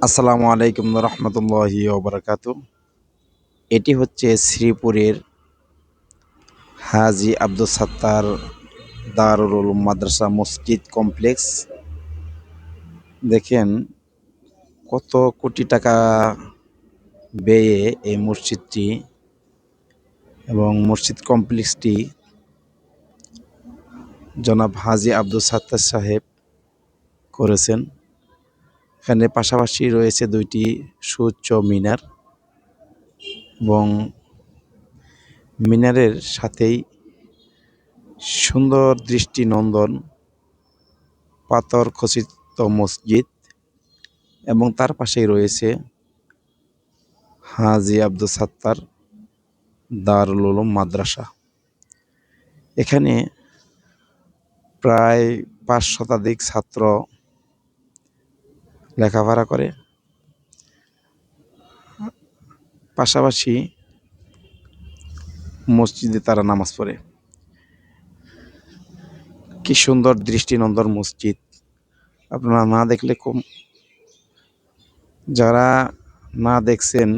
আসসালামু আলাইকুম রহমতুল্লাহি ওবরাকাতু। এটি হচ্ছে শ্রীপুরের হাজী আব্দুস সাত্তার দারুল উলুম মাদ্রাসা মসজিদ কমপ্লেক্স। দেখেন কত কোটি টাকা ব্যয়ে এই মসজিদটি এবং মসজিদ কমপ্লেক্সটি জনাব হাজী আব্দুস সাত্তার সাহেব করেছেন। এখানে পাশাপাশি রয়েছে দুইটি সুউচ্চ মিনার এবং মিনারের সাথেই সুন্দর দৃষ্টিনন্দন পাথর খচিত মসজিদ এবং তার পাশেই রয়েছে হাজী আব্দুস সাত্তার দারুল উলুম মাদ্রাসা। এখানে প্রায় 5 শতাধিক ছাত্র লেখাপড়া করে, পাশাপাশি মসজিদে তারা নামাজ পড়ে। কি সুন্দর দৃষ্টিনন্দন মসজিদ, আপনারা না দেখলে যারা না দেখছেন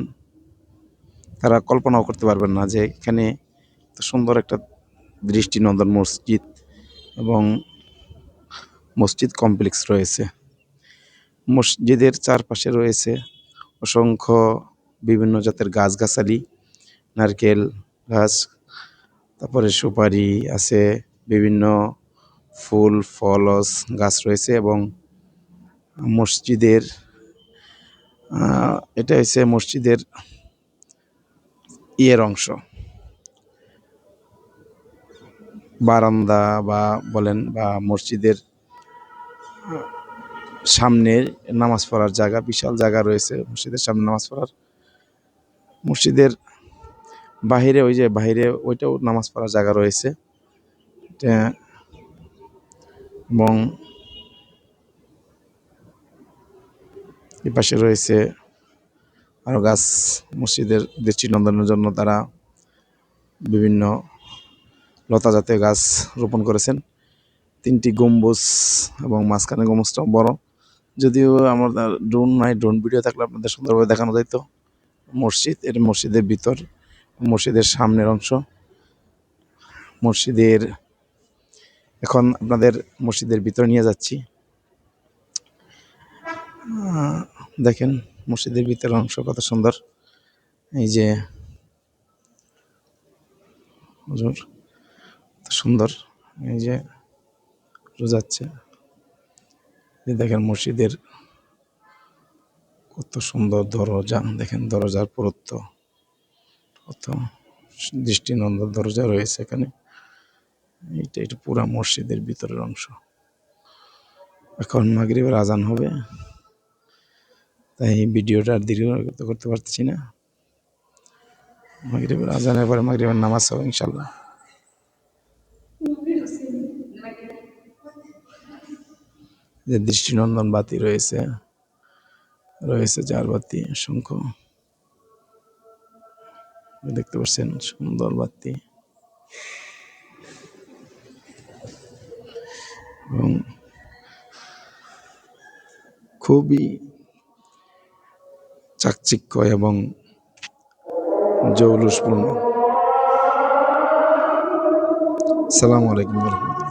তারা কল্পনাও করতে পারবেন না যে এখানে এত সুন্দর একটা দৃষ্টিনন্দন মসজিদ এবং মসজিদ কমপ্লেক্স রয়েছে। মসজিদের চারপাশে রয়েছে অসংখ্য বিভিন্ন জাতের গাছগাছালি, নারকেল গাছ, তারপরে সুপারি আছে, বিভিন্ন ফুল ফলস গাছ রয়েছে এবং মসজিদের এটা হচ্ছে মসজিদের অংশ, বারান্দা বা বলেন বা মসজিদের সামনের নামাজ পড়ার জায়গা, বিশাল জায়গা রয়েছে মসজিদের সামনে নামাজ পড়ার। মসজিদের বাহিরে ওই যে বাহিরে ওইটাও নামাজ পড়ার জায়গা রয়েছে এবং এই পাশে রয়েছে আরও গাছ। মসজিদের দৃষ্টিনন্দনের জন্য তারা বিভিন্ন লতা জাতীয় গাছ রোপণ করেছেন। 3টি গম্বুজ এবং মাঝখানে গম্বুজটাও বড়। যদিও আমার ড্রোন নাই, ড্রোন ভিডিও থাকলে আপনাদের সুন্দরভাবে দেখানো যেত। মসজিদ, এটা মসজিদের ভিতর, মসজিদের সামনের অংশ। মসজিদের এখন আপনাদের মসজিদের ভিতরে নিয়ে যাচ্ছি। দেখেন মসজিদের ভিতরের অংশ কত সুন্দর। এই যে হুজুর সুন্দর, এই যে যাচ্ছে, দেখেন মসজিদের কত সুন্দর দরজা, দেখেন দরজার পুরুত্ব কত দৃষ্টিনন্দন দরজা রয়েছে এখানে। এটা পুরা মসজিদের ভিতরের অংশ। এখন মাগরিবের আজান হবে, তাই ভিডিওটা আর দীর্ঘ করতে পারছি না। মাগরিবের আজানের পরে মাগরিবের নামাজ হবে ইনশাল্লাহ। যে দৃষ্টিনন্দন বাতি রয়েছে, রয়েছে চার বাতি অসংখ্য, দেখতে পাচ্ছেন সুন্দর বাতি এবং খুবই চাকচিক্য এবং জৌলুসপূর্ণ। আসসালামু আলাইকুম রহমতুল্লাহ।